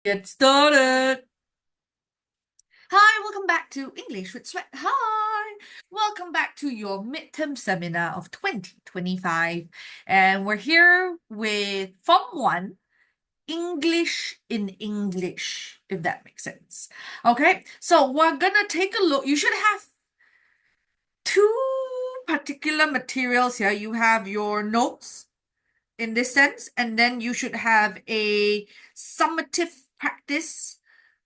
Get started. Hi, welcome back to English with Sweat. Hi, welcome back to your midterm seminar of 2025. And we're here with Form 1 English in English, if that makes sense. Okay, so we're gonna take a look. You should have two particular materials here. You have your notes in this sense, and then you should have a summative practice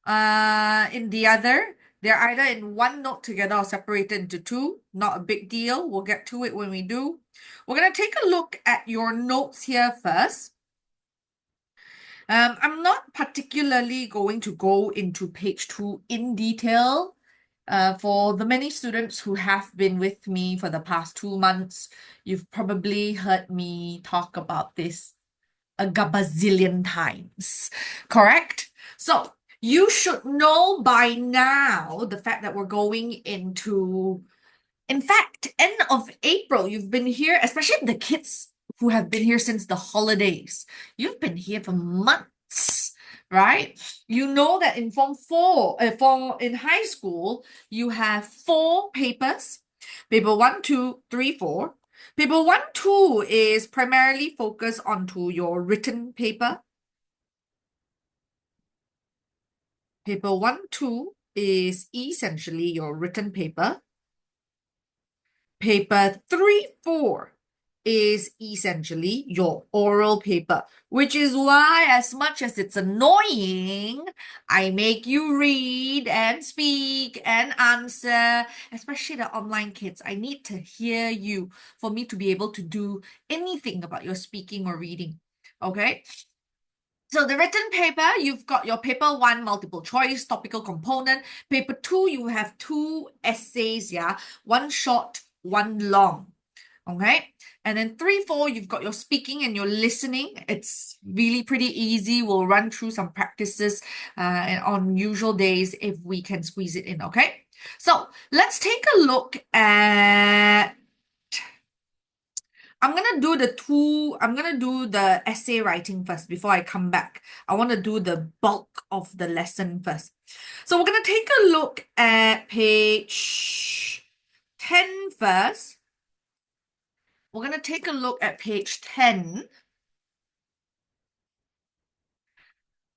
in the other. They're either in one note together or separated into two. Not a big deal. We'll get to it when we do. We're going to take a look at your notes here first. I'm not particularly going to go into page 2 in detail. For the many students who have been with me for the past 2 months, you've probably heard me talk about this a gabazillion times, correct? So you should know by now the fact that we're going into, in fact, end of April. You've been here, especially the kids who have been here since the holidays. You've been here for months, right? You know that in Form 4, in high school, you have 4 papers. Paper 1, 2, 3, 4. Paper 1, 2 is primarily focused onto your written paper. Paper 1, 2 is essentially your written paper. Paper 3, 4 is essentially your oral paper, which is why, as much as it's annoying, I make you read and speak and answer, especially the online kids. I need to hear you for me to be able to do anything about your speaking or reading. Okay? So the written paper, you've got your paper 1 multiple choice topical component. Paper 2, you have 2 essays, yeah, one short, one long. Okay. And then 3, 4, you've got your speaking and your listening. It's really pretty easy. We'll run through some practices and on usual days if we can squeeze it in. Okay. So let's take a look at I'm gonna do the essay writing first before I come back. I want to do the bulk of the lesson first. So we're gonna take a look at page 10 first. We're gonna take a look at page 10.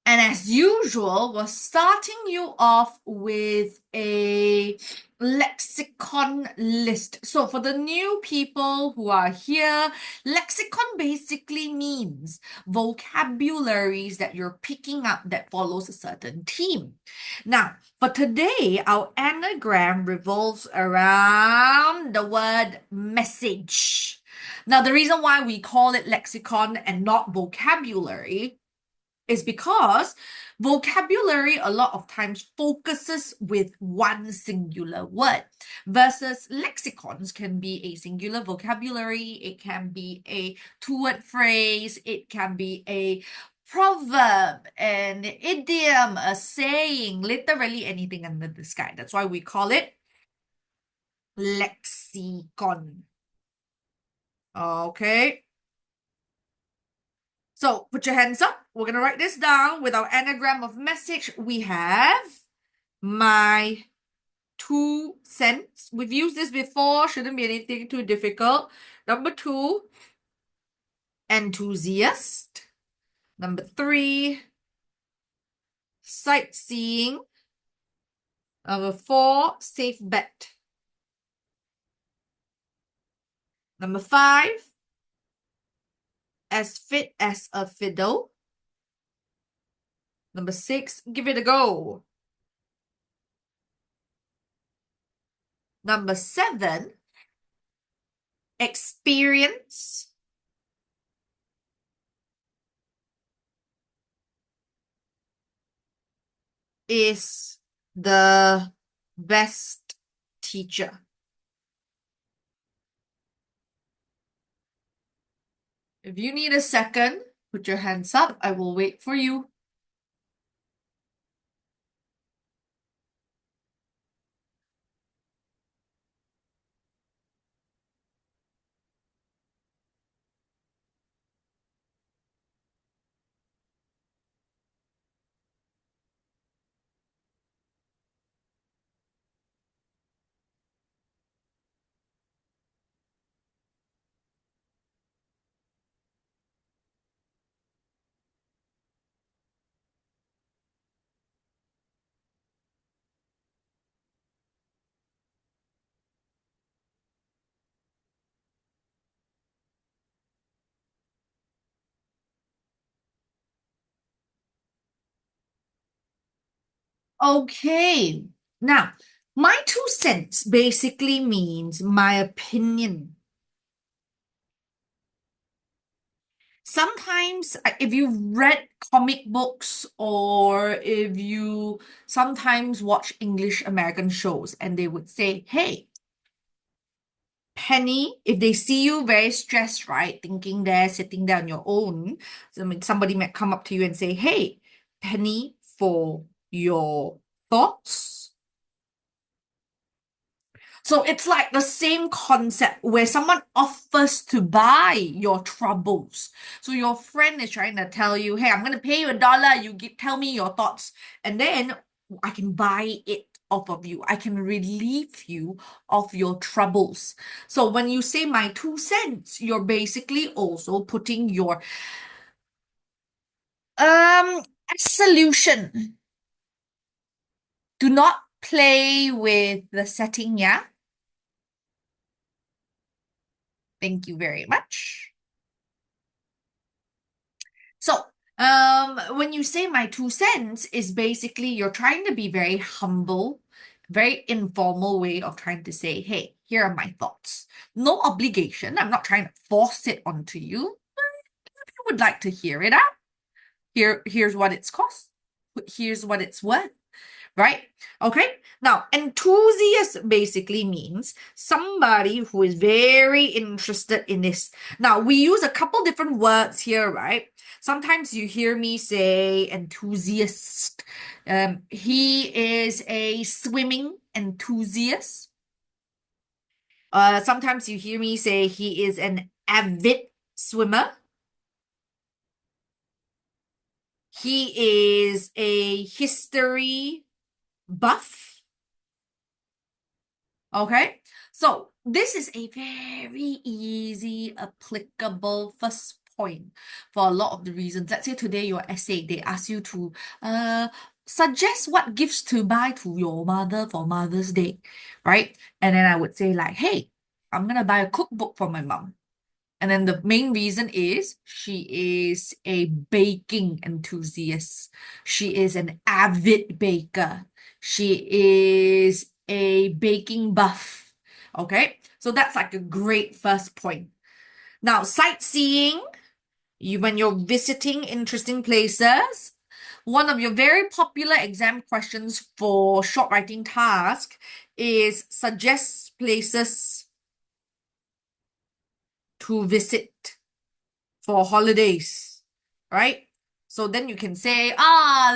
And as usual, we're starting you off with a lexicon list. So for the new people who are here, lexicon basically means vocabularies that you're picking up that follows a certain theme. Now, for today, our anagram revolves around the word message. Now, the reason why we call it lexicon and not vocabulary is because vocabulary a lot of times focuses with one singular word versus lexicons can be a singular vocabulary, it can be a two-word phrase, it can be a proverb, an idiom, a saying, literally anything under the sky. That's why we call it lexicon. Okay. So put your hands up. We're going to write this down with our anagram of message. We have my 2 cents. We've used this before. Shouldn't be anything too difficult. Number 2, enthusiast. Number 3, sightseeing. Number 4, safe bet. Number 5, as fit as a fiddle. Number 6, give it a go. Number 7, experience. Is the best teacher. If you need a second, put your hands up. I will wait for you. Okay. Now, my 2 cents basically means my opinion. Sometimes, if you've read comic books or if you sometimes watch English American shows and they would say, hey, Penny, if they see you very stressed, right, thinking there, sitting there on your own, somebody might come up to you and say, hey, Penny, for your thoughts. So it's like the same concept where someone offers to buy your troubles. So your friend is trying to tell you, hey, I'm going to pay you $1. Tell me your thoughts. And then I can buy it off of you. I can relieve you of your troubles. So when you say my 2 cents, you're basically also putting your um solution. Do not play with the setting, yeah? Thank you very much. So, when you say my 2 cents is basically you're trying to be very humble, very informal way of trying to say, hey, here are my thoughts. No obligation. I'm not trying to force it onto you. If you would like to hear it out, here's what it's cost. Here's what it's worth. Right? Okay. Now, enthusiast basically means somebody who is very interested in this. Now, we use a couple different words here, right? Sometimes you hear me say enthusiast. He is a swimming enthusiast. Sometimes you hear me say he is an avid swimmer. He is a history buff. Okay, so this is a very easy, applicable first point for a lot of the reasons. Let's say today your essay, they ask you to suggest what gifts to buy to your mother for Mother's Day, right? And then I would say like, hey, I'm gonna buy a cookbook for my mom. And then the main reason is she is a baking enthusiast. She is an avid baker. She is a baking buff. Okay, so that's like a great first point. Now, sightseeing, when you're visiting interesting places, one of your very popular exam questions for short writing task is suggest places to visit for holidays, right? So then you can say,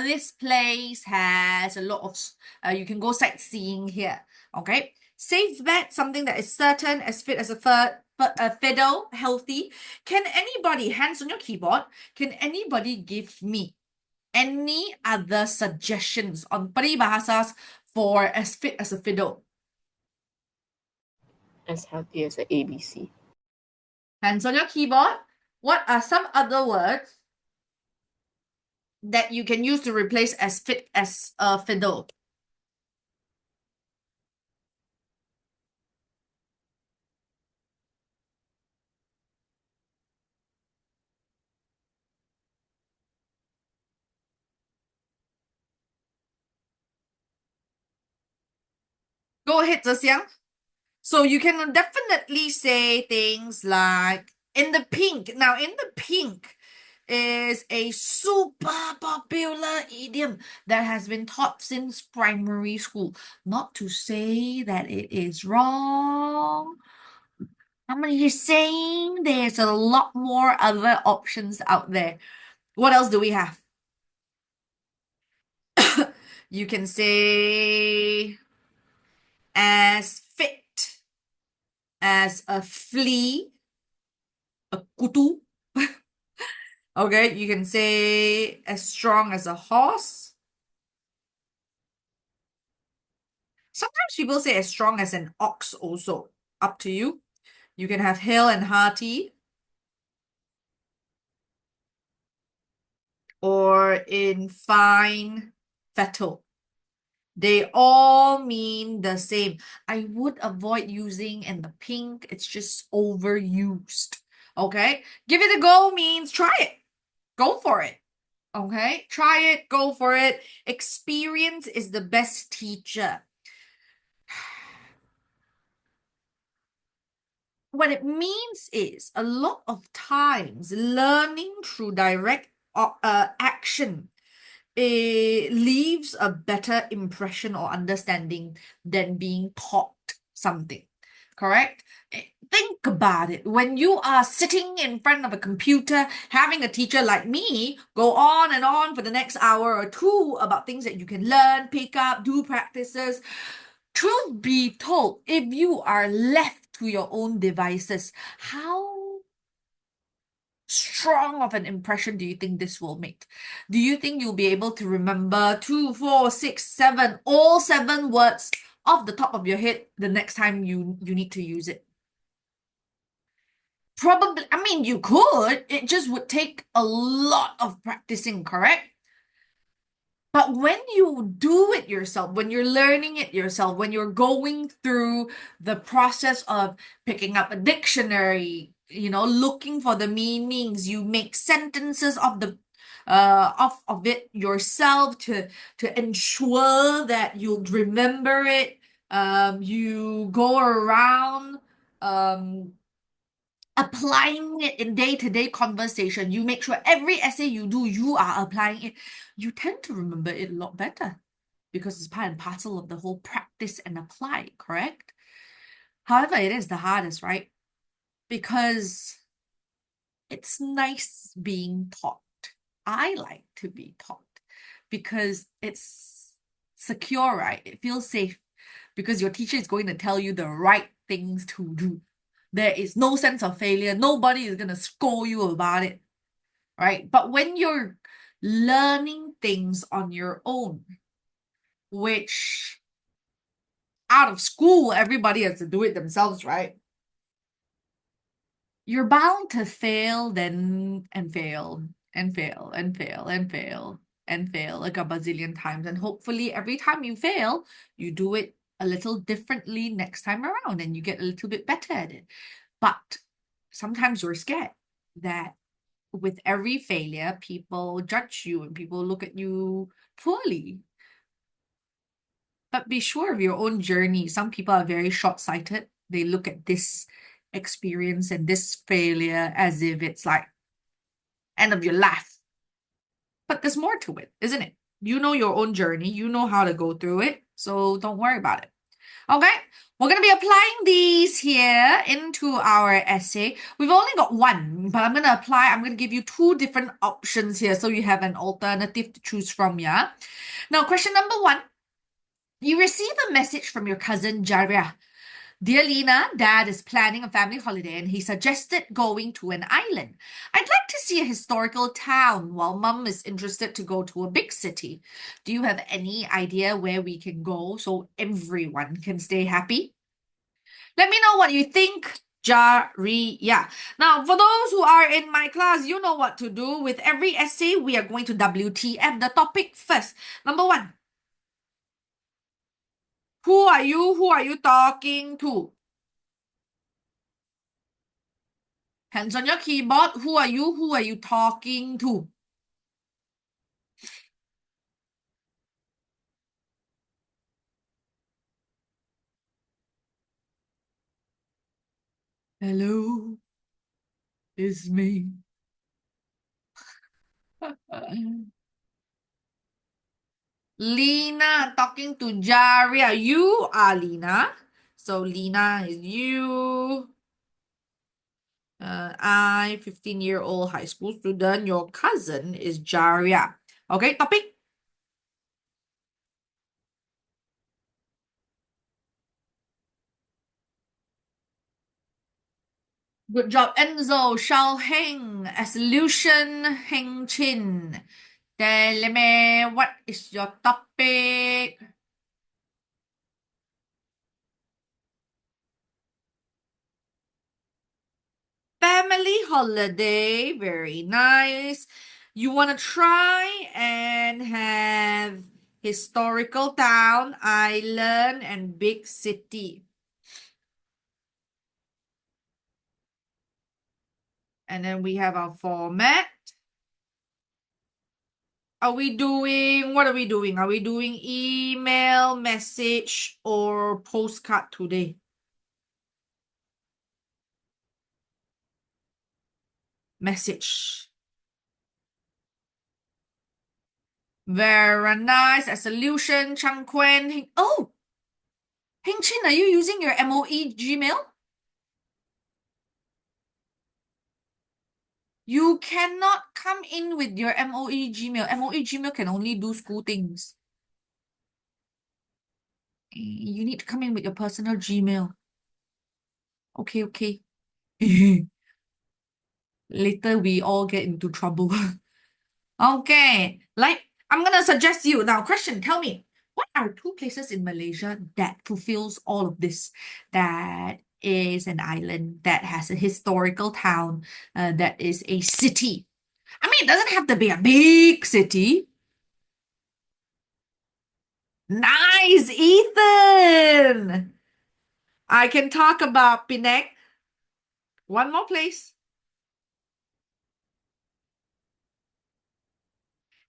this place has a lot of, you can go sightseeing here, okay? Safe bet, something that is certain, as fit as a fiddle, healthy. Can anybody, hands on your keyboard, can anybody give me any other suggestions on peribahasas for as fit as a fiddle? As healthy as a ABC. Hands on your keyboard. What are some other words that you can use to replace as fit as a fiddle? Go ahead, Zhexiang. So you can definitely say things like in the pink. Now, in the pink is a super popular idiom that has been taught since primary school. Not to say that it is wrong. I'm just saying there's a lot more other options out there. What else do we have? You can say as fit as a flea, a kutu. Okay, you can say as strong as a horse. Sometimes people say as strong as an ox also. Up to you. You can have hale and hearty, or in fine fettle. They all mean the same. I would avoid using in the pink. It's just overused. Okay? Give it a go means try it. Go for it. Okay, try it, go for it. Experience is the best teacher. What it means is a lot of times learning through direct action, it leaves a better impression or understanding than being taught something. Correct? Think about it. When you are sitting in front of a computer, having a teacher like me go on and on for the next hour or two about things that you can learn, pick up, do practices. Truth be told, if you are left to your own devices, how strong of an impression do you think this will make? Do you think you'll be able to remember two, four, six, seven, all seven words off the top of your head the next time you need to use it? Probably, I mean, you could. It just would take a lot of practicing, correct? But when you do it yourself, when you're learning it yourself, when you're going through the process of picking up a dictionary, looking for the meanings, you make sentences of the of it yourself to ensure that you'll remember it. You go around um applying it in day-to-day conversation. You make sure every essay you do, you are applying it. You tend to remember it a lot better because it's part and parcel of the whole practice and apply, correct? However, it is the hardest, right? Because it's nice being taught. I like to be taught because it's secure, right? It feels safe because your teacher is going to tell you the right things to do. There is no sense of failure. Nobody is going to scold you about it, right? But when you're learning things on your own, which out of school, everybody has to do it themselves, right? You're bound to fail then and fail and fail and fail and fail and fail like a bazillion times. And hopefully, every time you fail, you do it a little differently next time around and you get a little bit better at it. But sometimes you're scared that with every failure, people judge you and people look at you poorly. But be sure of your own journey. Some people are very short-sighted. They look at this experience and this failure as if it's like end of your life. But there's more to it, isn't it? You know your own journey. You know how to go through it. So don't worry about it. Okay, we're going to be applying these here into our essay. We've only got one, but I'm going to give you two different options here so you have an alternative to choose from, yeah? Now, question number one, you receive a message from your cousin Jaria. Dear Lena, Dad is planning a family holiday and he suggested going to an island. I'd like to see a historical town while Mum is interested to go to a big city. Do you have any idea where we can go so everyone can stay happy? Let me know what you think, Jaria. Now, for those who are in my class, you know what to do. With every essay, we are going to WTF the topic first. Number one, who are you? Who are you talking to? Hands on your keyboard. Who are you? Who are you talking to? Hello, it's me. Lena talking to Jaria. You are Lena. So Lena is you. I, 15-year-old high school student. Your cousin is Jaria. Okay, topic. Good job, Enzo. Shao Heng as Lucian Heng Chin. Tell me, what is your topic? Family holiday, very nice. You want to try and have historical town, island, and big city. And then we have our format. what are we doing? Are we doing email, message, or postcard today? Message. Very nice. A solution, Chang Quen. Oh, Heng Chin, are you using your MOE Gmail? You cannot come in with your MOE Gmail. MOE Gmail can only do school things. You need to come in with your personal Gmail. Okay, okay. Later we all get into trouble. Okay, like I'm gonna suggest you now. Question, tell me, what are two places in Malaysia that fulfills all of this? That is an island that has a historical town, that is a city. I mean, it doesn't have to be a big city. Nice, Ethan. I can talk about Penang. One more place.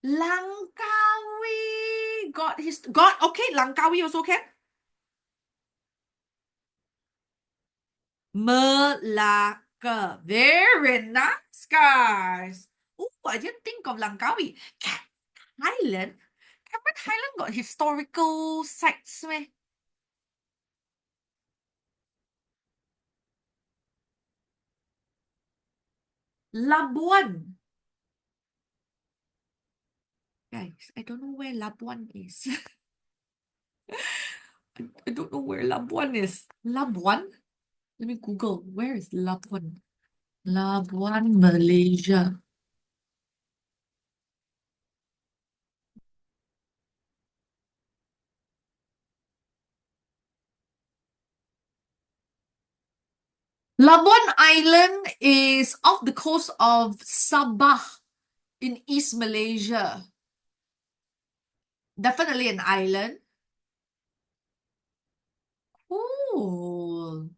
Langkawi. God. Okay, Langkawi also can. Melaka. Very nice, guys. Oh, I didn't think of Langkawi. Thailand. Cameron Thailand got historical sites, meh? Labuan. Guys, I don't know where Labuan is. I don't know where Labuan is. Labuan? Let me Google. Where is Labuan? Labuan, Malaysia. Labuan Island is off the coast of Sabah in East Malaysia. Definitely an island. Cool.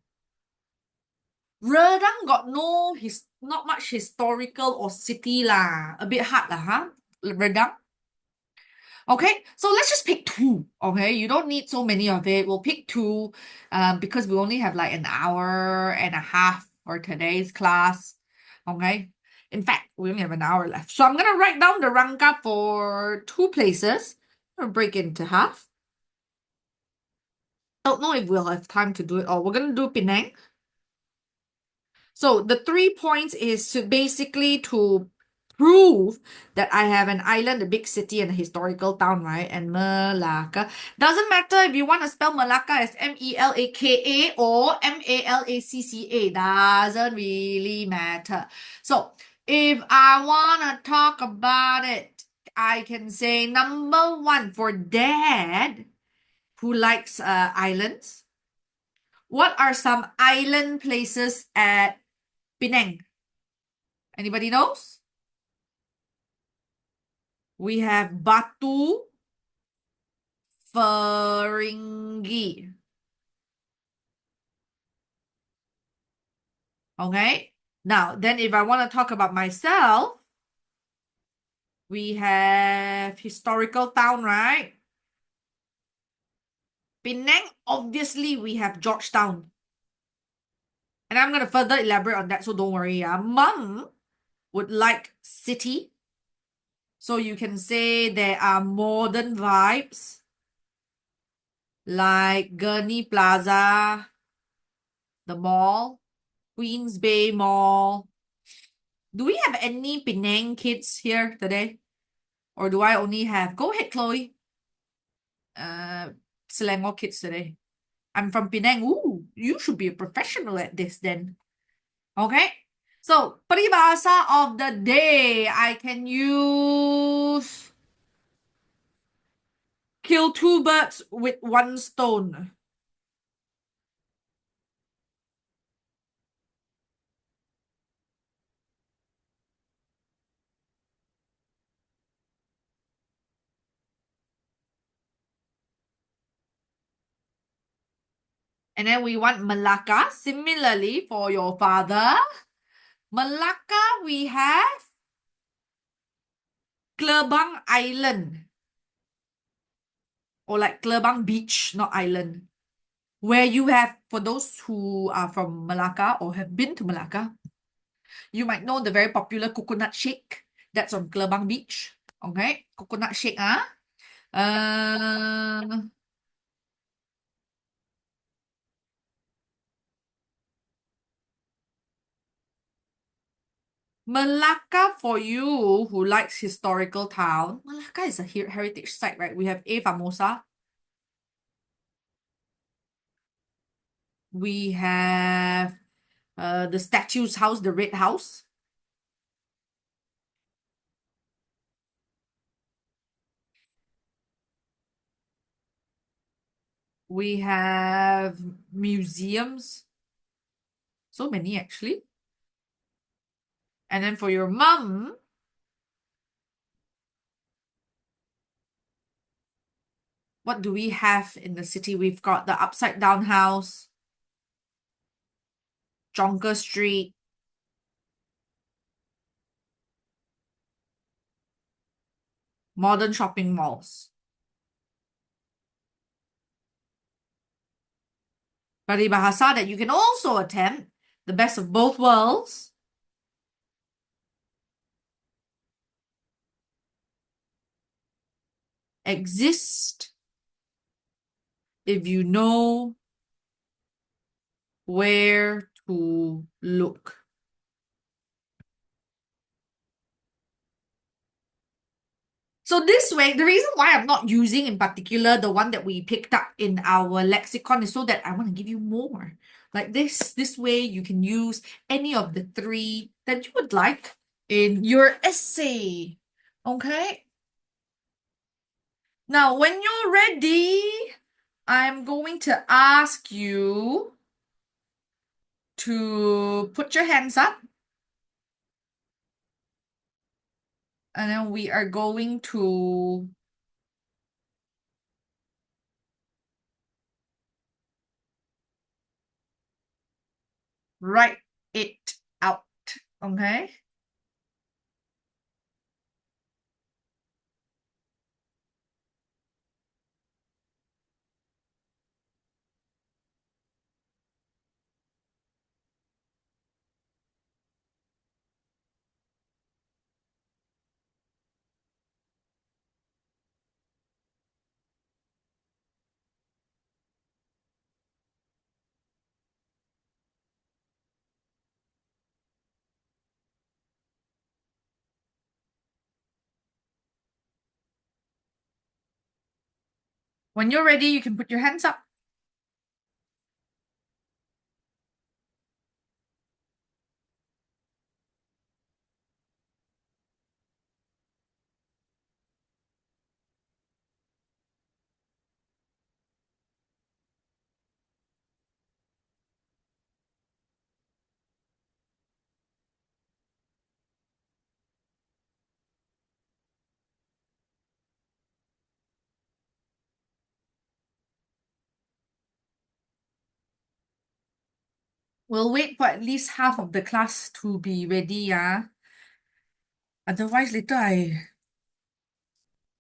Redang got not much historical or city lah. A bit hard lah, huh? Redang. Okay, so let's just pick two. Okay, you don't need so many of it. We'll pick two, because we only have like an hour and a half for today's class. Okay, in fact, we only have an hour left. So I'm gonna write down the rangka for two places. I'm gonna break it into half. Don't know if we'll have time to do it all. We're gonna do Penang. So the 3 points is basically to prove that I have an island, a big city, and a historical town, right? And Malacca. Doesn't matter if you want to spell Malacca as Melaka or Malacca. Doesn't really matter. So if I want to talk about it, I can say number one for dad who likes islands. What are some island places at Penang? Anybody knows? We have Batu Feringgi. Okay. Now, then if I want to talk about myself, we have historical town, right? Penang, obviously, we have Georgetown. And I'm going to further elaborate on that, so don't worry. Mum would like city. So you can say there are modern vibes like Gurney Plaza, the mall, Queens Bay Mall. Do we have any Penang kids here today? Or do I only have... Go ahead, Chloe. Selangor kids today. I'm from Penang. Ooh, you should be a professional at this then. Okay. So, peribahasa of the day. I can use kill two birds with one stone. And then we want Malacca. Similarly, for your father, Malacca, we have Klebang Island or like Klebang Beach, not island, where you have, for those who are from Malacca or have been to Malacca, you might know the very popular coconut shake that's on Klebang Beach. Okay, coconut shake, ah. Uh, Malacca, for you who likes historical town, Malacca is a heritage site, right? We have A Famosa. We have the statue's house, the Red House. We have museums. So many actually. And then for your mum, what do we have in the city? We've got the Upside Down House, Jonker Street, modern shopping malls. Peribahasa that you can also attempt, the best of both worlds. Exist if you know where to look. So this way, the reason why I'm not using in particular the one that we picked up in our lexicon is so that I want to give you more. Like this way you can use any of the three that you would like in your essay. Okay? Now, when you're ready, I'm going to ask you to put your hands up. And then we are going to write it out. Okay? When you're ready, you can put your hands up. We'll wait for at least half of the class to be ready, yeah. Otherwise, later I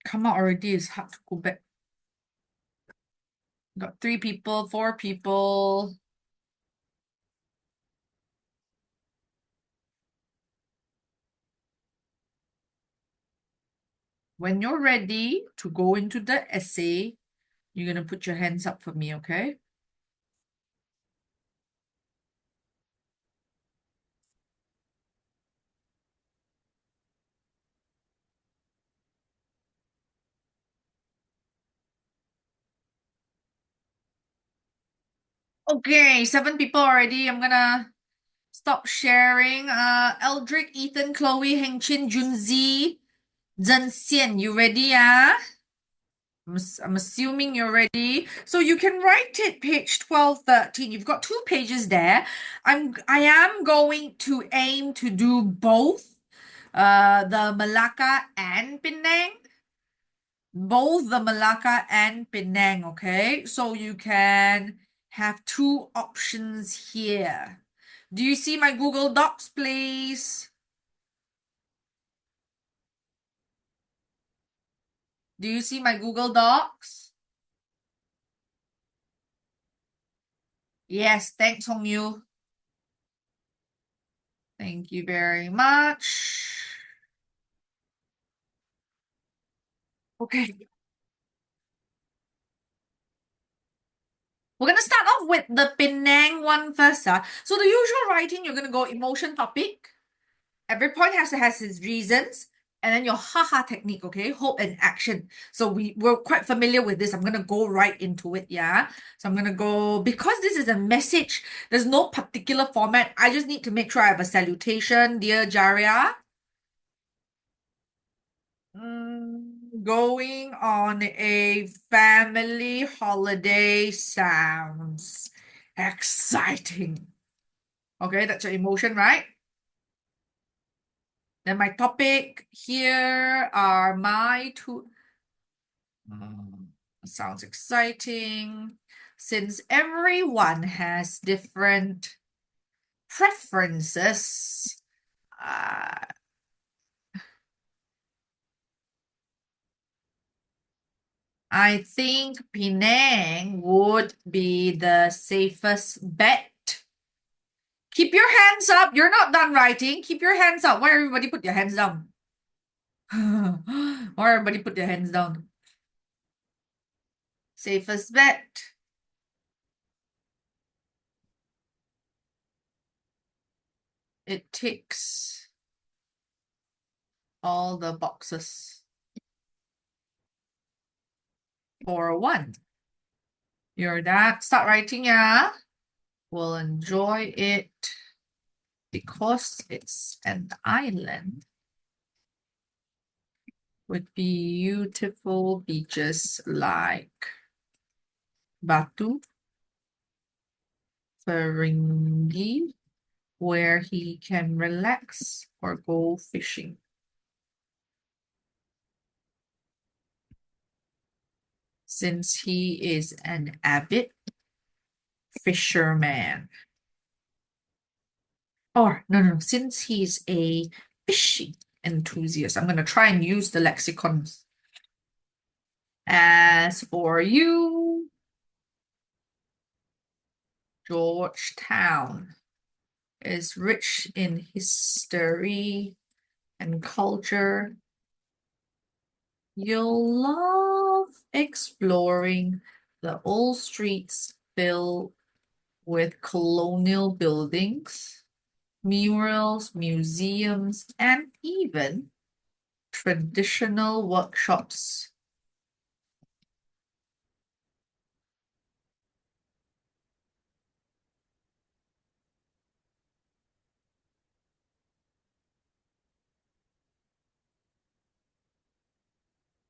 come out already, it's hard to go back. Got 3 people, 4 people. When you're ready to go into the essay, you're going to put your hands up for me, okay? Okay, 7 people already. I'm gonna stop sharing. Eldrick, Ethan, Chloe, Heng Chin, Junzi, Zhen Xian, you ready, ah? I'm assuming you're ready. So you can write it page 12, 13. You've got 2 pages there. I am going to aim to do both the Malacca and Penang. Both the Malacca and Penang, okay? So you can have 2 options here. Do you see my Google Docs, please? Do you see my Google Docs? Yes, thanks, Hong Yu. Thank you very much. Okay. We're gonna start off with the Penang one first. So the usual writing, you're gonna go emotion topic. Every point has its reasons, and then your haha technique, okay? Hope and action. So we're quite familiar with this. I'm gonna go right into it, yeah. So I'm gonna go because this is a message. There's no particular format. I just need to make sure I have a salutation, dear Jaria. Going on a family holiday sounds exciting. Okay, that's your emotion, right? Then my topic here are my two. Mm, sounds exciting. Since everyone has different preferences, uh, I think Penang would be the safest bet. Keep your hands up. You're not done writing. Keep your hands up. Why everybody put your hands down? Why everybody put their hands down? Safest bet. It ticks all the boxes for one. You're that. Start writing, yeah. We'll enjoy it because it's an island with beautiful beaches like Batu, Feringhi, where he can relax or go fishing. Since he is an avid fisherman. Or, no, since he's a fishing enthusiast. I'm going to try and use the lexicons. As for you, Georgetown is rich in history and culture. You'll love exploring the old streets filled with colonial buildings, murals, museums, and even traditional workshops.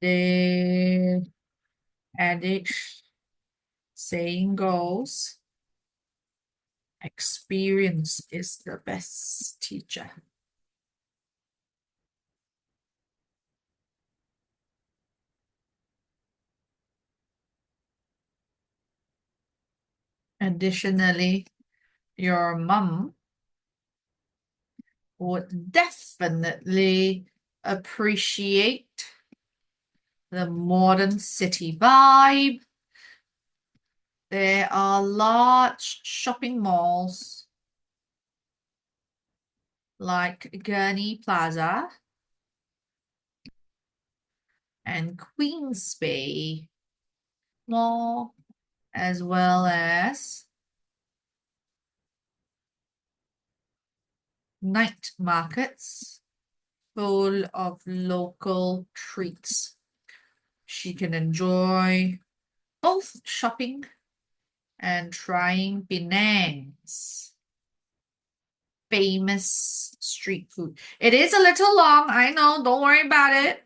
The adage saying goes, experience is the best teacher. Additionally, your mum would definitely appreciate the modern city vibe. There are large shopping malls like Gurney Plaza and Queens Bay Mall, as well as night markets full of local treats. She can enjoy both shopping and trying Penang's famous street food. It is a little long, I know, don't worry about it.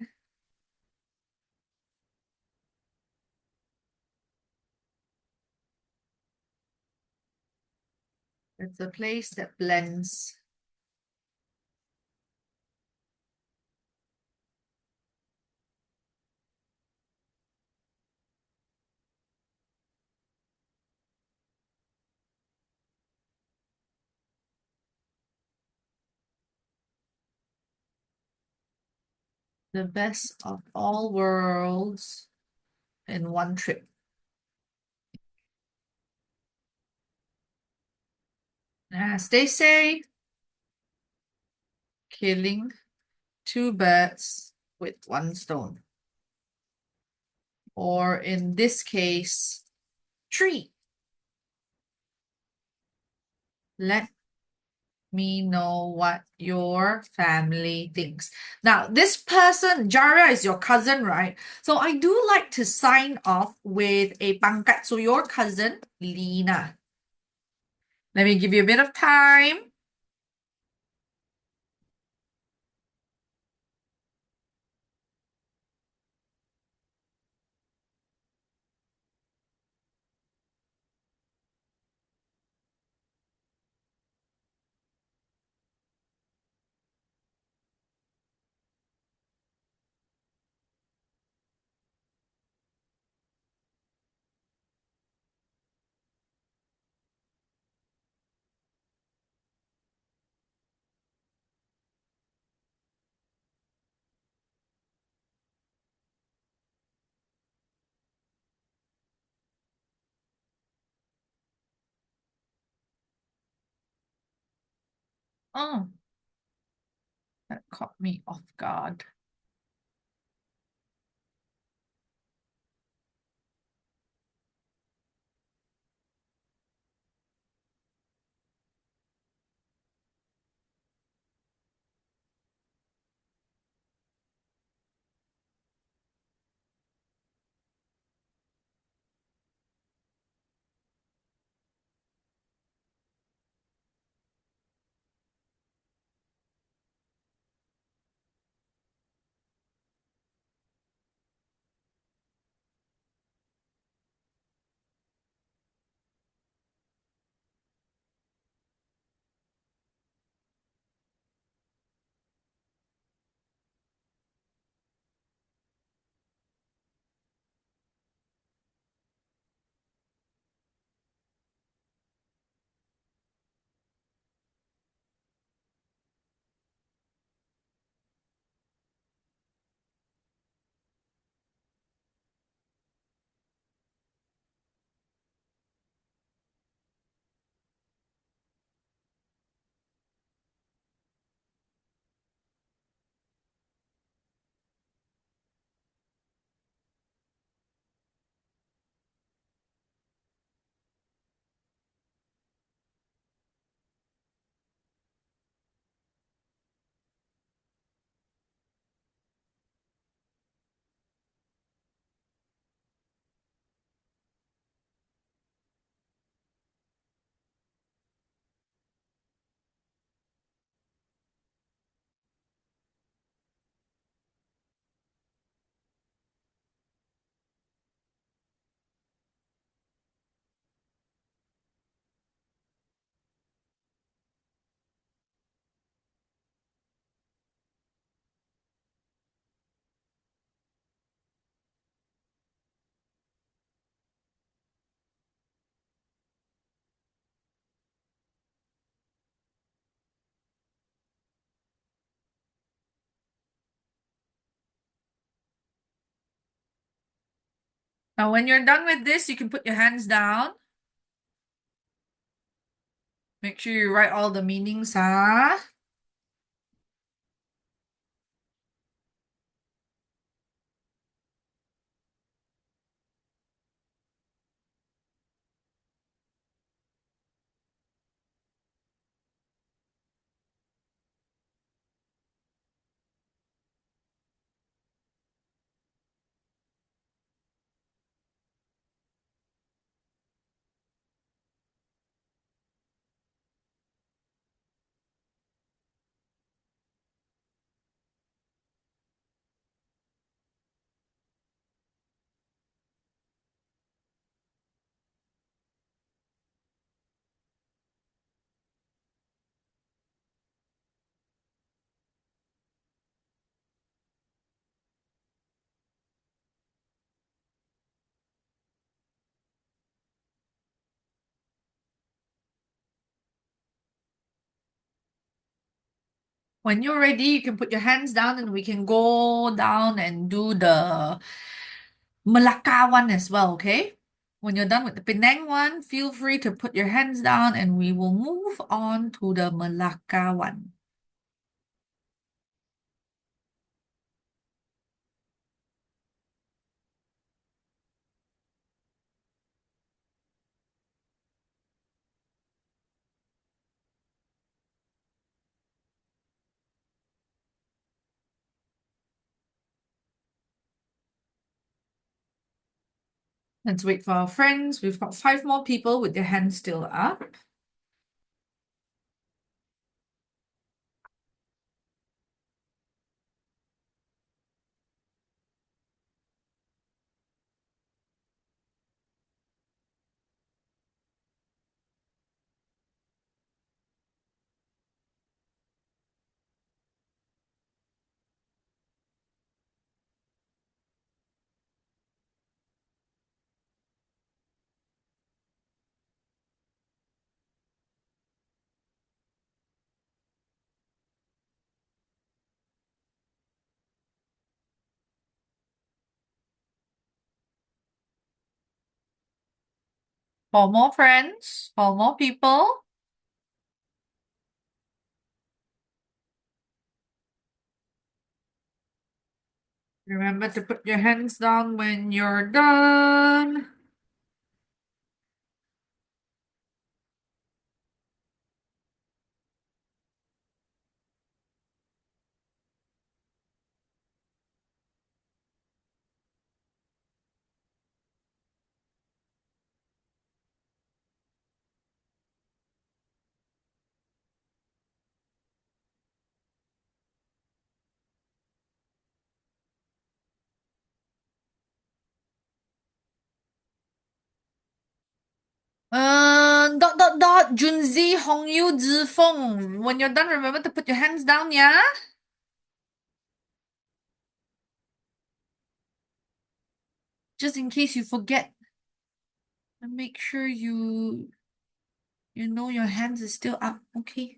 It's a place that blends The best of all worlds in one trip. As they say, killing two birds with one stone. Or in this case, three. Let me know what your family thinks. Now, this person, Jara, is your cousin, right? So I do like to sign off with a pangkat. So your cousin, Lina. Let me give you a bit of time. Oh, that caught me off guard. Now, when you're done with this, you can put your hands down. Make sure you write all the meanings, huh? When you're ready, you can put your hands down and we can go down and do the Malacca one as well, okay? When you're done with the Penang one, feel free to put your hands down and we will move on to the Malacca one. Let's wait for our friends. We've got 5 more people with their hands still up. Four more friends, 4 more people. Remember to put your hands down when you're done. Dot dot dot Junzi Hongyu Zifeng. When you're done, remember to put your hands down, yeah? Just in case you forget. And make sure you know your hands is still up, okay?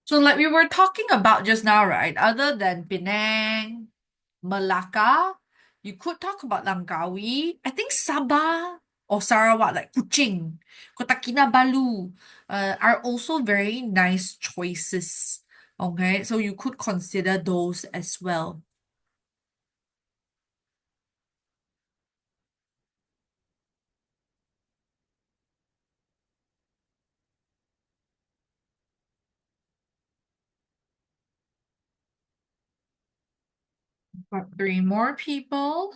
So like we were talking about just now, right? Other than Penang, Malacca, you could talk about Langkawi. I think Sabah or Sarawak, like Kuching, Kota Kinabalu, are also very nice choices. Okay, so you could consider those as well. Got 3 more people.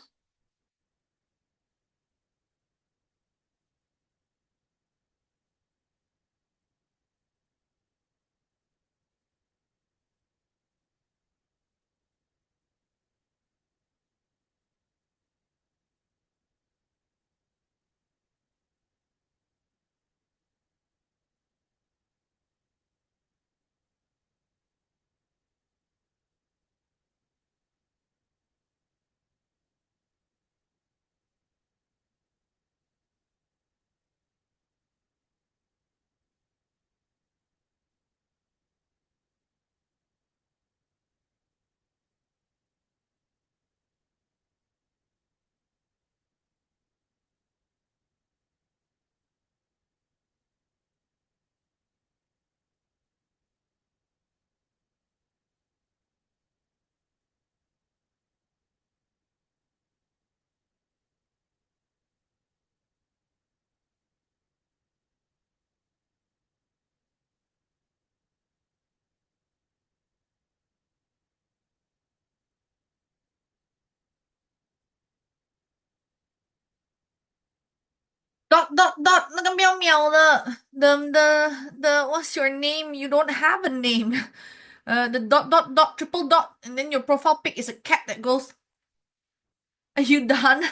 Dot dot dot 那个喵喵的 what's your name? You don't have a name. The dot dot dot triple dot and then your profile pic is a cat that goes. Are you done?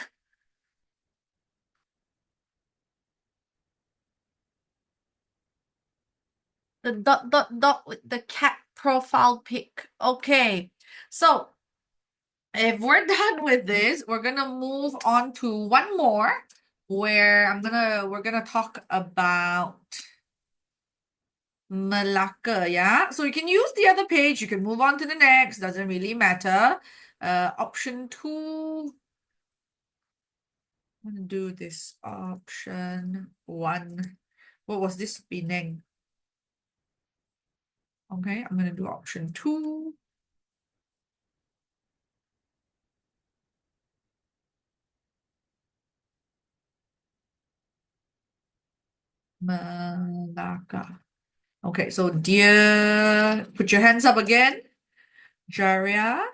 The dot dot dot with the cat profile pic. Okay. So if we're done with this, we're gonna move on to one more. where we're gonna talk about Malacca, yeah? So you can use the other page, you can move on to the next, doesn't really matter. Option two, I'm gonna do this option one. What was this? Penang. Okay, I'm gonna do option two. Malacca. Okay, so dear, put your hands up again. Jaria.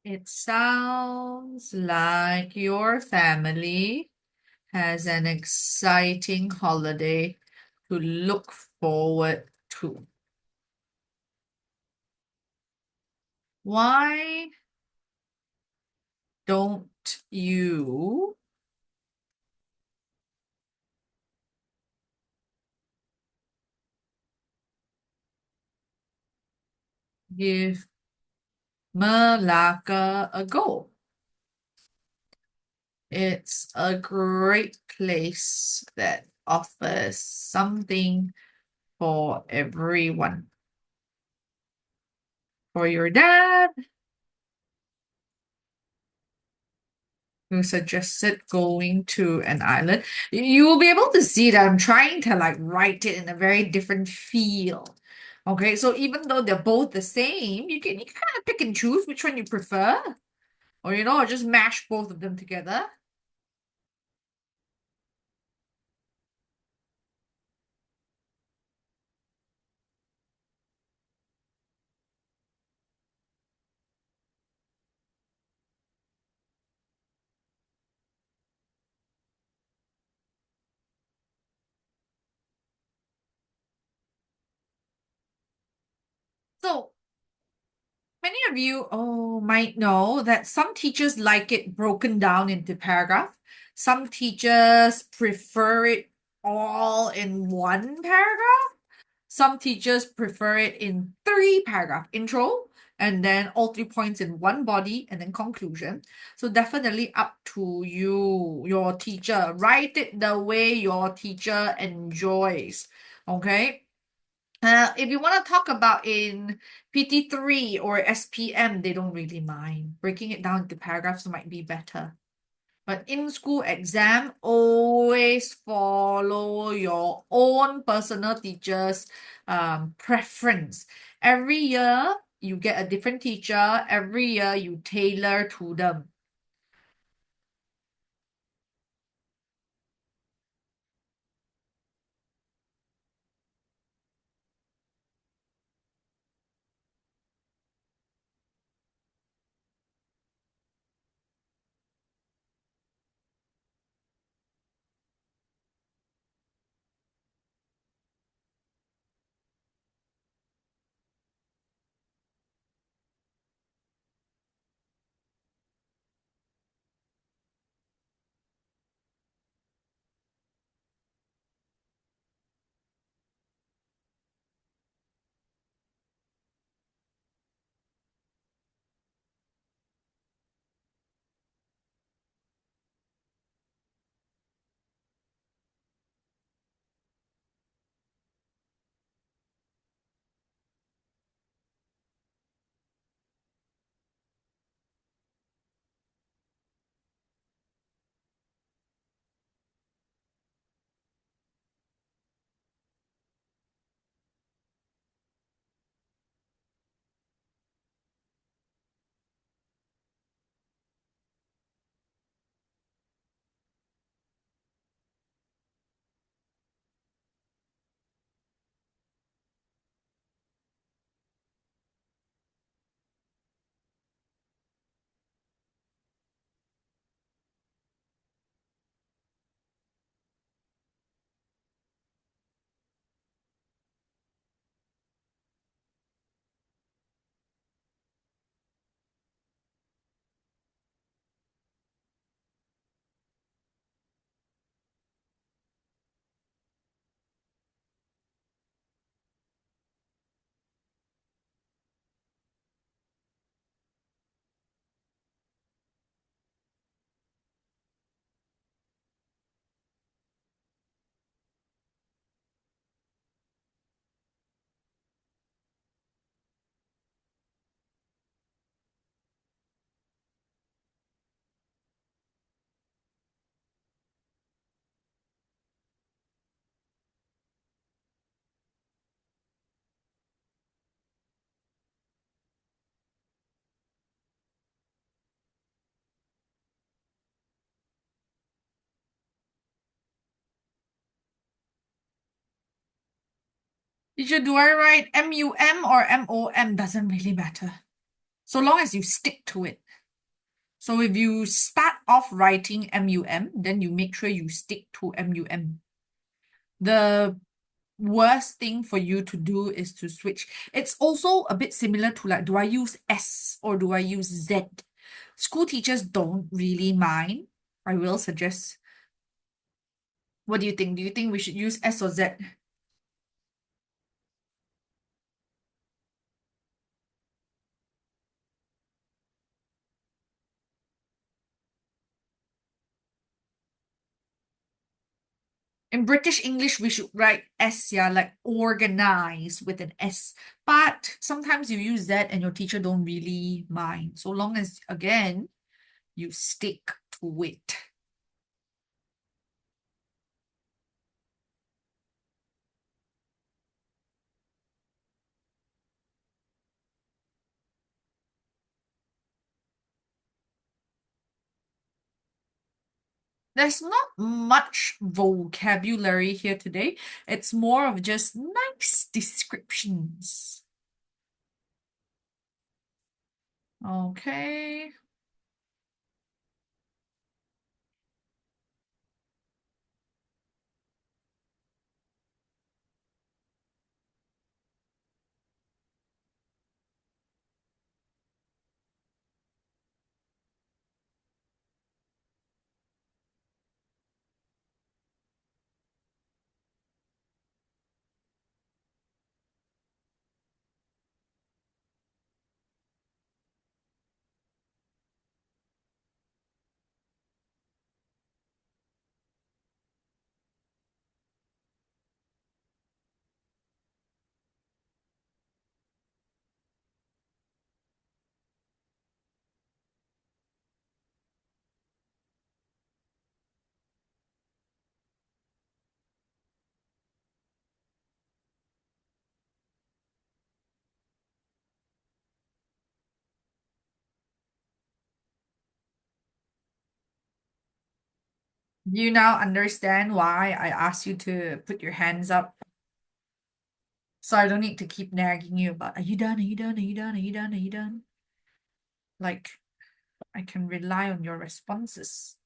It sounds like your family has an exciting holiday to look forward to. Why don't you give Malacca a go? It's a great place that offers something for everyone. For your dad, who suggested going to an island. You will be able to see that I'm trying to like write it in a very different feel. Okay, so even though they're both the same, you can kind of pick and choose which one you prefer, or or just mash both of them together. So many of you might know that some teachers like it broken down into paragraph. Some teachers prefer it all in one paragraph. Some teachers prefer it in three paragraph intro and then all 3 points in one body and then conclusion. So definitely up to you, your teacher. Write it the way your teacher enjoys. Okay. If you want to talk about in PT3 or SPM, they don't really mind. Breaking it down into paragraphs might be better. But in school exam, always follow your own personal teacher's preference. Every year, you get a different teacher. Every year, you tailor to them. Teacher, do I write MUM or MOM? Doesn't really matter. So long as you stick to it. So if you start off writing MUM, then you make sure you stick to MUM. The worst thing for you to do is to switch. It's also a bit similar to like, do I use S or do I use Z? School teachers don't really mind. I will suggest. What do you think? Do you think we should use S or Z? In British English, we should write S, yeah, like organize with an S. But sometimes you use that and your teacher don't really mind. So long as, again, you stick to it. There's not much vocabulary here today. It's more of just nice descriptions. Okay. You now understand why I asked you to put your hands up. So I don't need to keep nagging you about, are you done? Are you done? Are you done? Are you done? Are you done? Like, I can rely on your responses.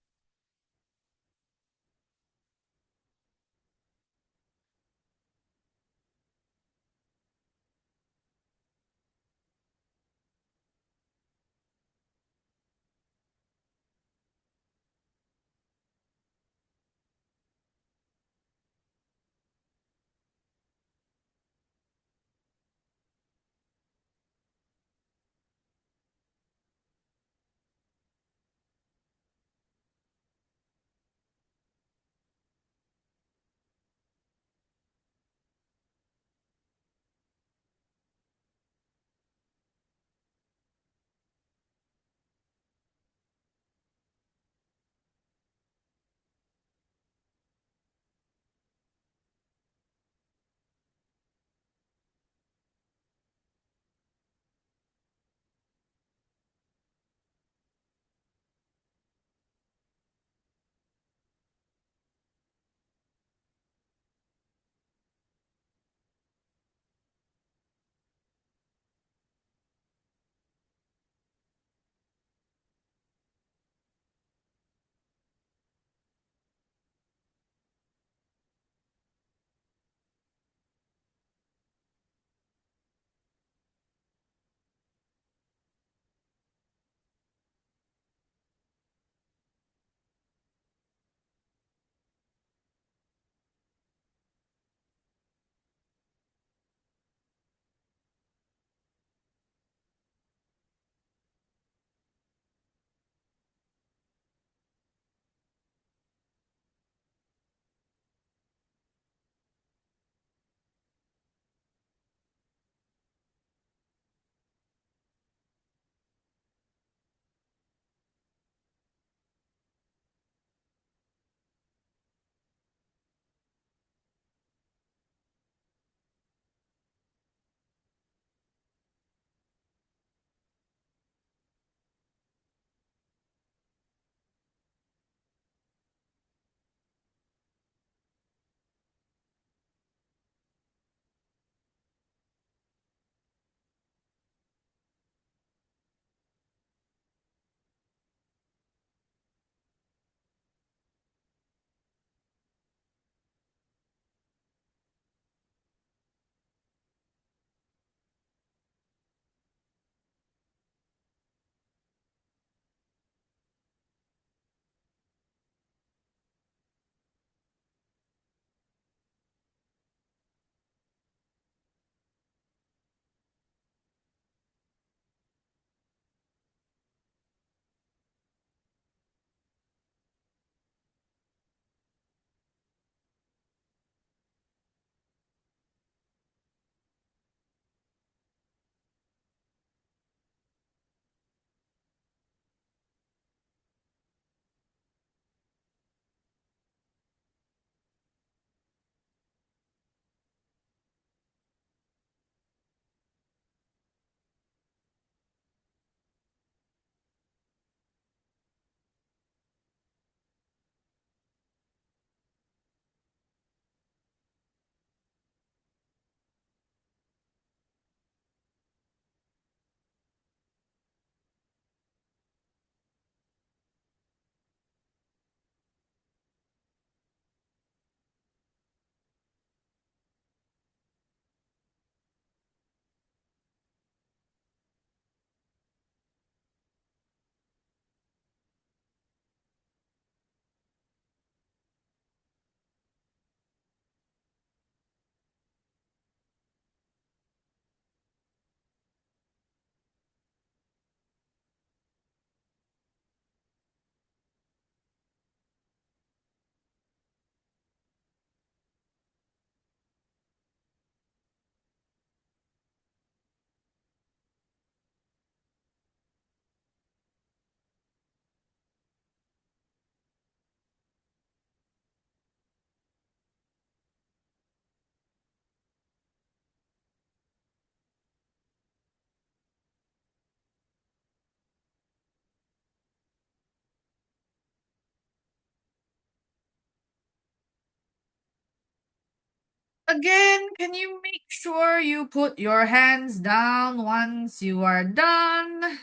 Again, can you make sure you put your hands down once you are done?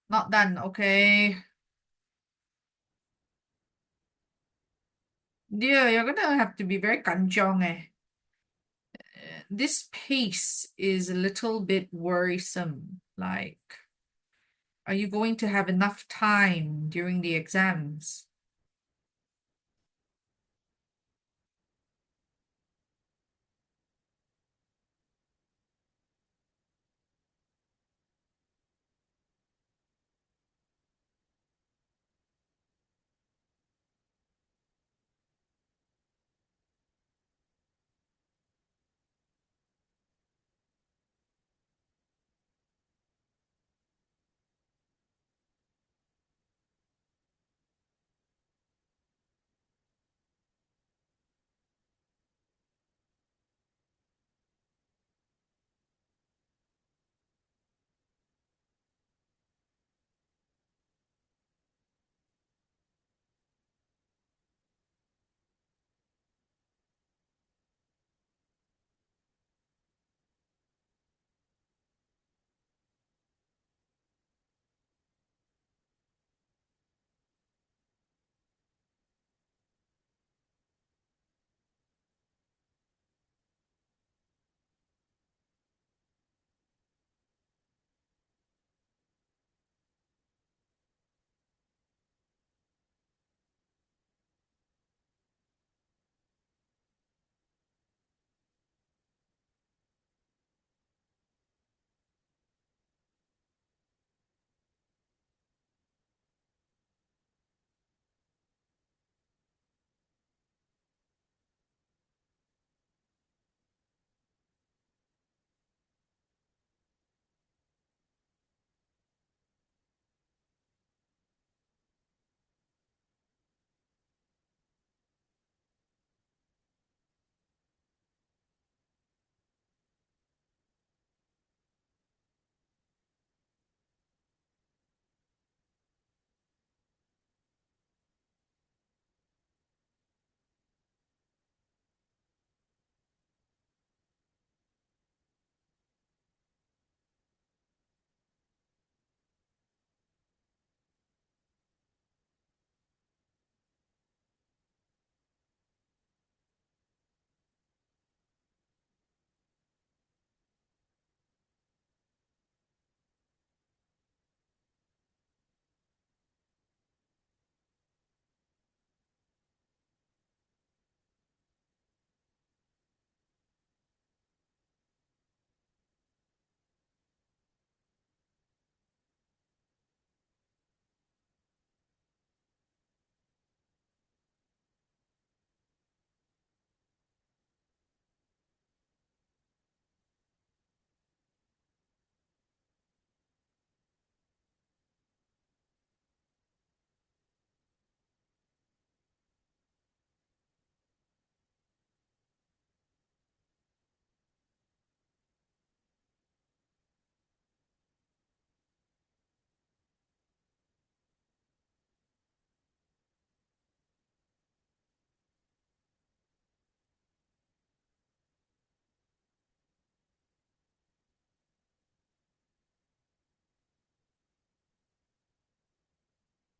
Not done, okay. Dear, you're gonna have to be very kanchong eh. This pace is a little bit worrisome. Like, are you going to have enough time during the exams?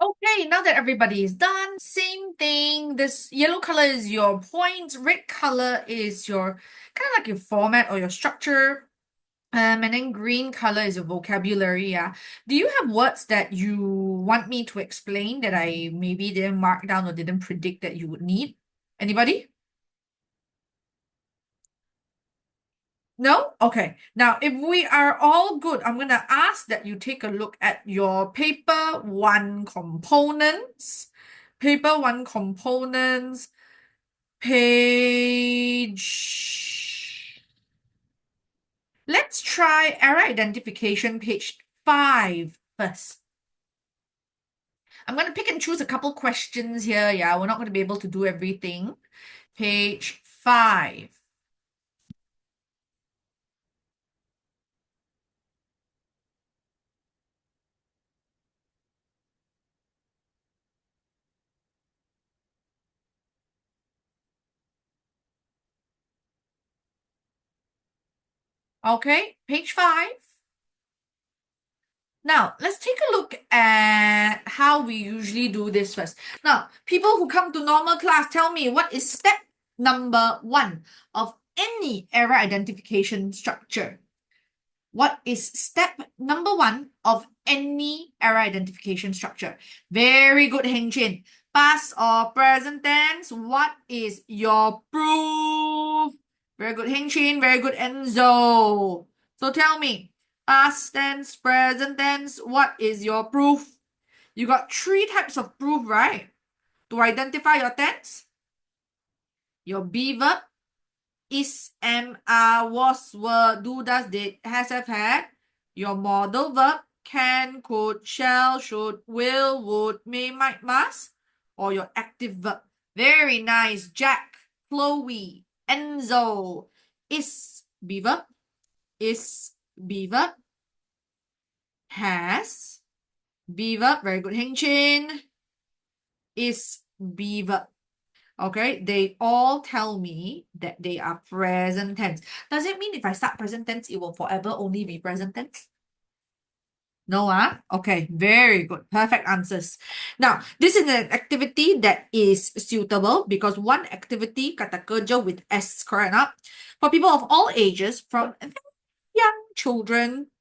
Okay, now that everybody is done, same thing. This yellow color is your point, red color is your kind of like your format or your structure. And then green color is your vocabulary. Yeah. Do you have words that you want me to explain that I maybe didn't mark down or didn't predict that you would need? Anybody? No? Okay. Now, if we are all good, I'm gonna ask that you take a look at your paper one components. Paper one components, page. Let's try error identification, page 5 first. I'm going to pick and choose a couple questions here. Yeah, we're not going to be able to do everything. Page 5. Okay, page 5. Now, let's take a look at how we usually do this first. Now, people who come to normal class, tell me what is step number 1 of any error identification structure? What is step number 1 of any error identification structure? Very good, Heng Chin. Past or present tense, what is your proof? Very good, Heng Chin. Very good, Enzo. So tell me, past tense, present tense, what is your proof? You got 3 types of proof, right? To identify your tense, your be verb, is, am, are, was, were, do, does, did, has, have, had. Your modal verb, can, could, shall, should, will, would, may, might, must. Or your active verb. Very nice, Jack, Chloe, Enzo. Is, be verb. Is, be verb. Has, be verb. Very good, Heng Chin. Is, be verb. Okay, they all tell me that they are present tense. Does it mean if I start present tense, it will forever only be present tense? No, Okay, very good. Perfect answers. Now, this is an activity that is suitable because one activity kata kerja with S, correct? For people of all ages, from young children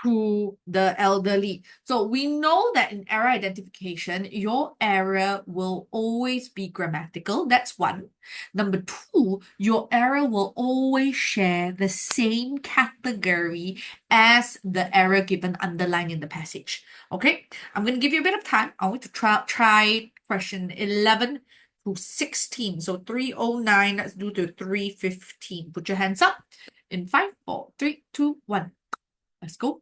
to the elderly. So we know that in error identification, your error will always be grammatical. That's one. Number two, your error will always share the same category as the error given underlined in the passage. Okay, I'm going to give you a bit of time. I want to try question 11 to 16. So 309, let's do to 315. Put your hands up in 5, 4, 3, 2, 1. Let's go.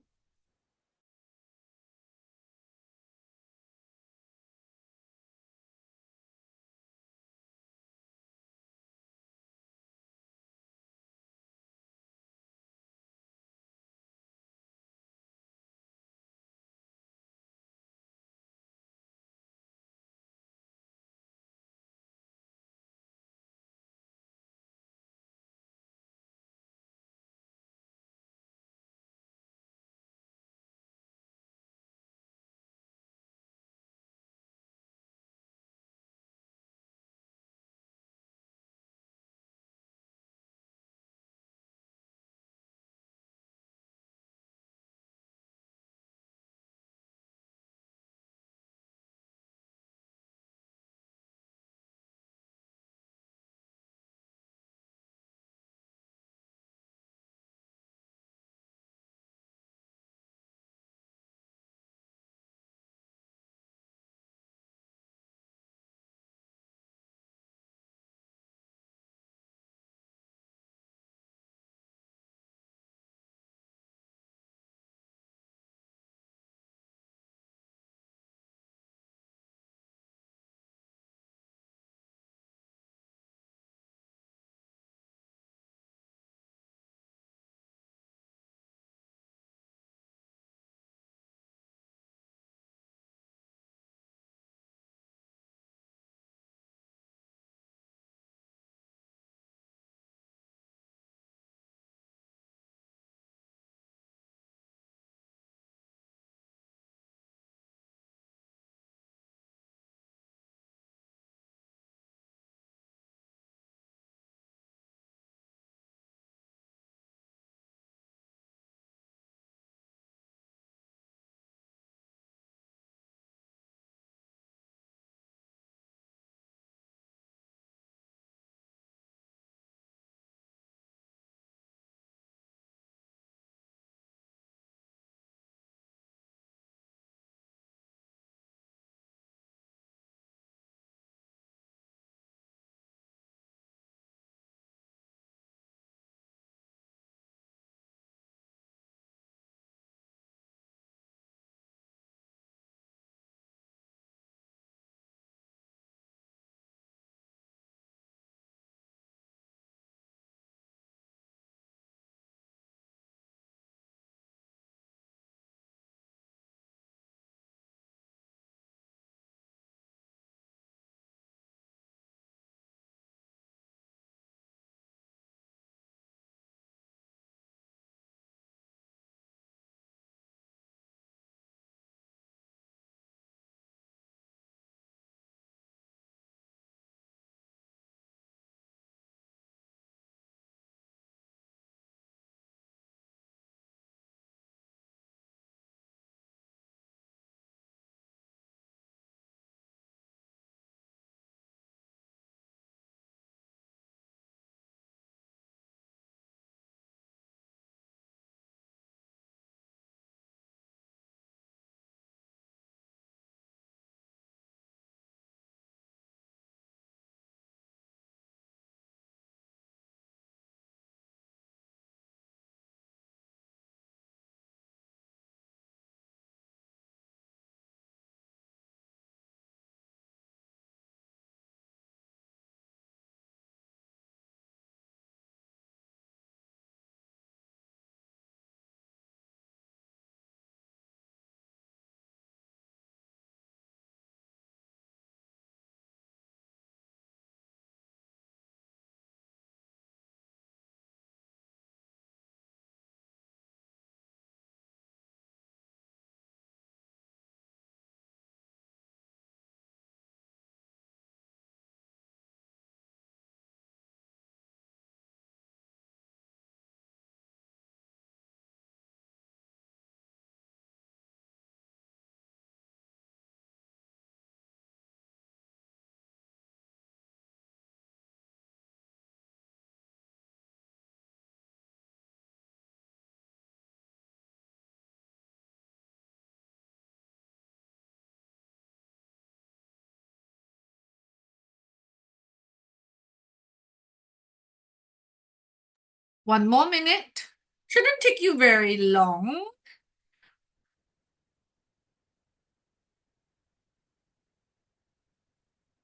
One more minute. Shouldn't take you very long.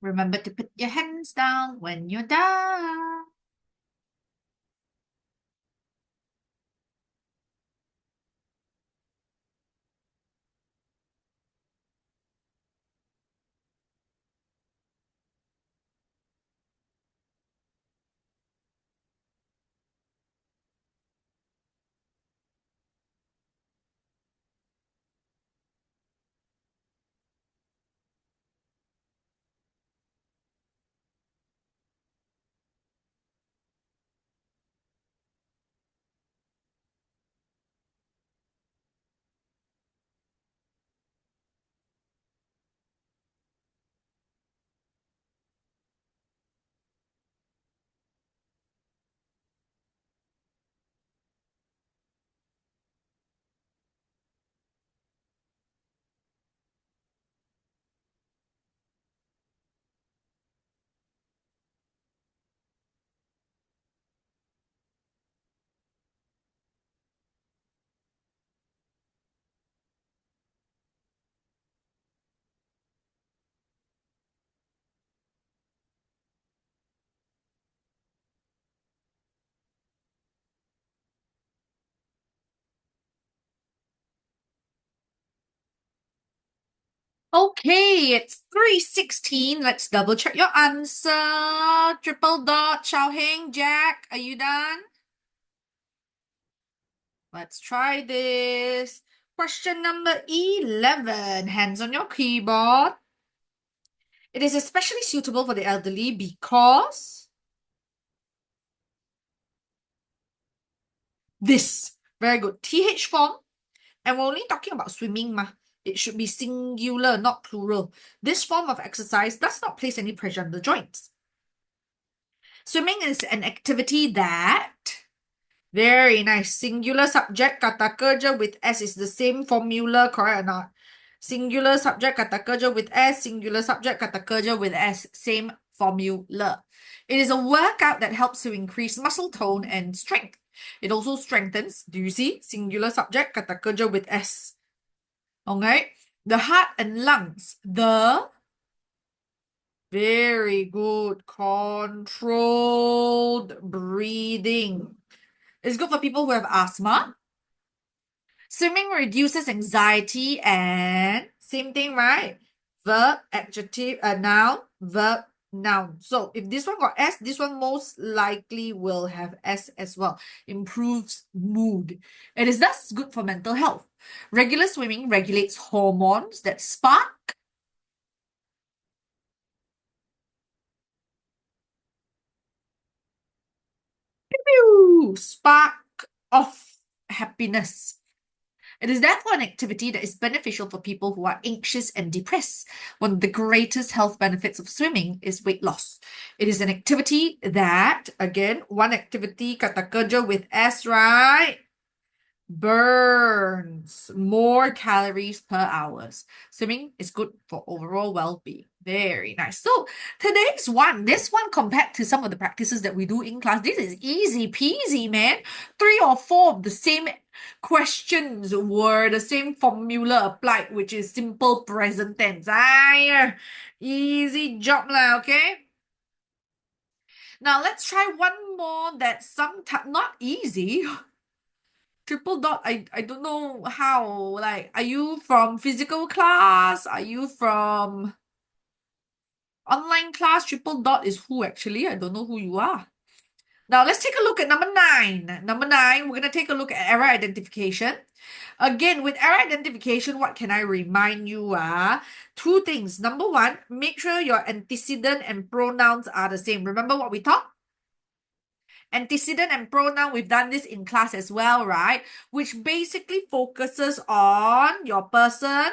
Remember to put your hands down when you're done. Okay, it's 3:16. Let's double check your answer. Triple dot, Xiao Heng, Jack, are you done? Let's try this. Question number 11. Hands on your keyboard. It is especially suitable for the elderly because this. Very good. TH form. And we're only talking about swimming, ma. It should be singular, not plural. This form of exercise does not place any pressure on the joints. Swimming is an activity that, very nice, singular subject kata kerja with S is the same formula, correct or not? Singular subject kata kerja with S, singular subject kata kerja with S, same formula. It is a workout that helps to increase muscle tone and strength. It also strengthens, do you see? Singular subject kata kerja with S. Okay? The heart and lungs. The very good controlled breathing. It's good for people who have asthma. Swimming reduces anxiety and same thing, right? Verb, adjective, noun, verb, noun. So if this one got S, this one most likely will have S as well. Improves mood. It is thus good for mental health. Regular swimming regulates hormones that spark spark of happiness. It is therefore an activity that is beneficial for people who are anxious and depressed. One of the greatest health benefits of swimming is weight loss. It is an activity that, again, one activity, kata kerja with S, right? Burns more calories per hour. Swimming is good for overall well-being. Very nice. So this one compared to some of the practices that we do in class, this is easy peasy, man. 3 or 4 of the same questions were the same formula applied, which is simple present tense. Easy job lah, okay? Now let's try one more that's sometimes not easy. Triple dot, I don't know how. Like, are you from physical class? Are you from online class? Triple dot is who actually? I don't know who you are. Now let's take a look at number 9. Number 9, we're gonna take a look at error identification. Again, with error identification, what can I remind you? 2 things. Number 1, make sure your antecedent and pronouns are the same. Remember what we taught? Antecedent and pronoun, we've done this in class as well, right? Which basically focuses on your person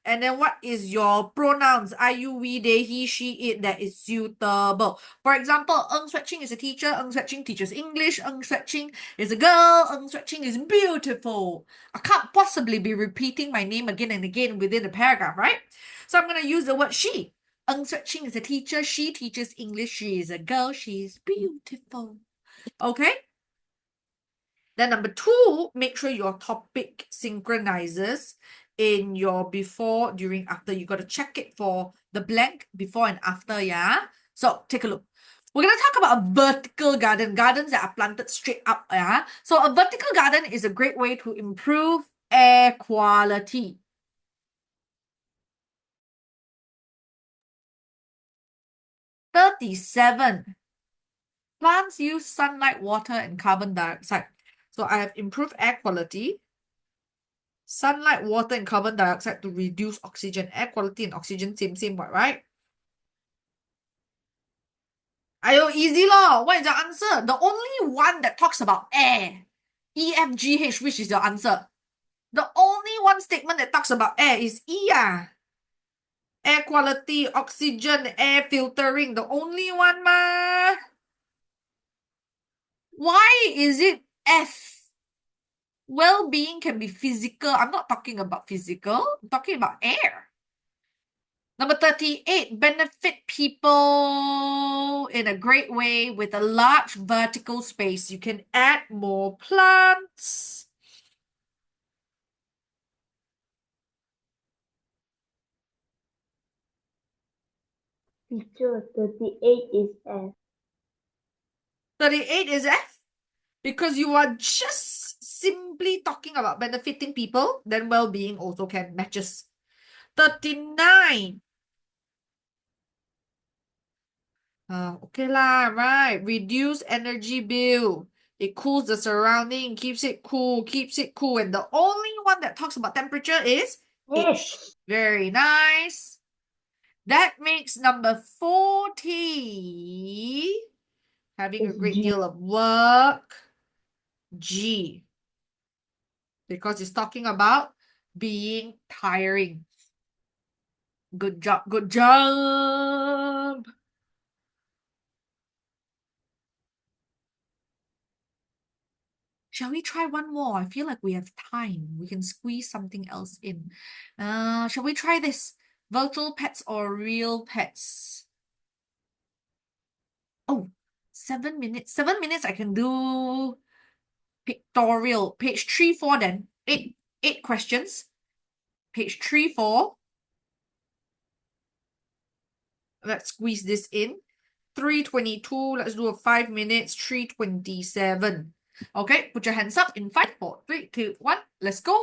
and then what is your pronouns? I, you, we, they, he, she, it that is suitable. For example, Ng Suet Ching is a teacher. Ng Suet Ching teaches English. Ng Suet Ching is a girl. Ng Suet Ching is beautiful. I can't possibly be repeating my name again and again within a paragraph, right? So I'm going to use the word she. Ng Suet Ching is a teacher. She teaches English. She is a girl. She is beautiful. Okay? Then number two, make sure your topic synchronizes in your before, during, after. You got to check it for the blank before and after, yeah? So take a look. We're going to talk about a vertical garden, gardens that are planted straight up, yeah? So a vertical garden is a great way to improve air quality. 37. Plants use sunlight, water, and carbon dioxide. So I have improved air quality, sunlight, water, and carbon dioxide to reduce oxygen. Air quality and oxygen, same, what, right? Ayo, easy law. What is your answer? The only one that talks about air. EFGH, which is your answer? The only one statement that talks about air is E. Air quality, oxygen, air filtering. The only one, ma. Why is it F? Well-being can be physical. I'm not talking about physical. I'm talking about air. Number 38, benefit people in a great way with a large vertical space. You can add more plants. Teacher, 38 is F. 38 is F. Because you are just simply talking about benefiting people, then well-being also can matches. 39. Okay lah, right. Reduce energy bill. It cools the surrounding, keeps it cool. And the only one that talks about temperature is H. Yes. Very nice. That makes number 40. Having a It's great G. deal of work. G. Because it's talking about being tiring. Good job, good job. Shall we try one more? I feel like we have time. We can squeeze something else in. Shall we try this? Virtual pets or real pets? Oh, 7 minutes. 7 minutes I can do pictorial. Page 3, 4 then. Eight questions. Page 3, 4. Let's squeeze this in. 3:22. Let's do a 5 minutes. 3:27. Okay, put your hands up in 5, 4, 3, 2, 1. Let's go.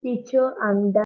Teacher, I'm done.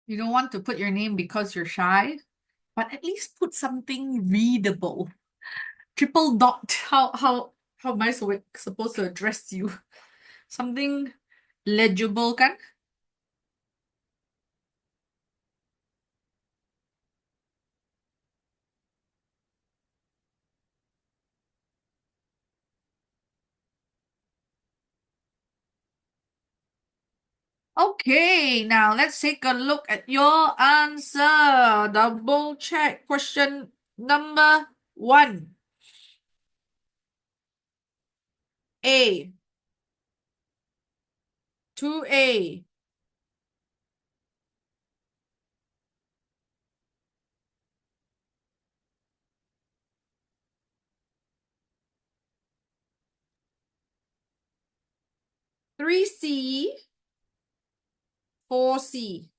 You don't want to put your name because you're shy, but at least put something readable. Triple dot. How am I supposed to address you? Something legible kan? Okay, now let's take a look at your answer. Double check question number 1. A. 2A. Three C. 4C.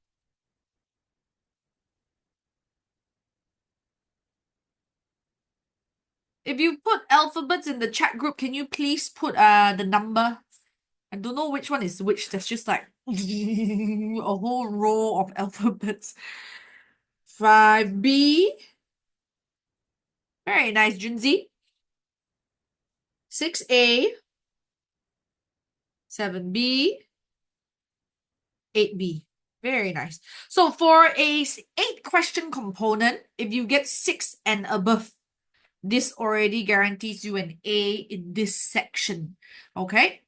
If you put alphabets in the chat group, can you please put the number? I don't know which one is which. There's just like a whole row of alphabets. 5B. Very nice, Junzi. 6A. 7B. 8B. Very nice. So for a 8-question component, if you get 6 and above, this already guarantees you an A in this section. Okay?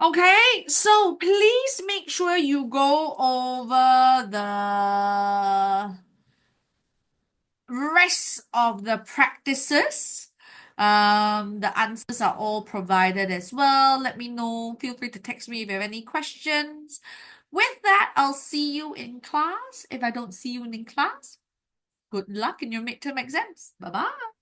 Okay, so please make sure you go over the rest of the practices. The answers are all provided as well. Let me know. Feel free to text me if you have any questions. With that, I'll see you in class. If I don't see you in class, good luck in your midterm exams. Bye-bye.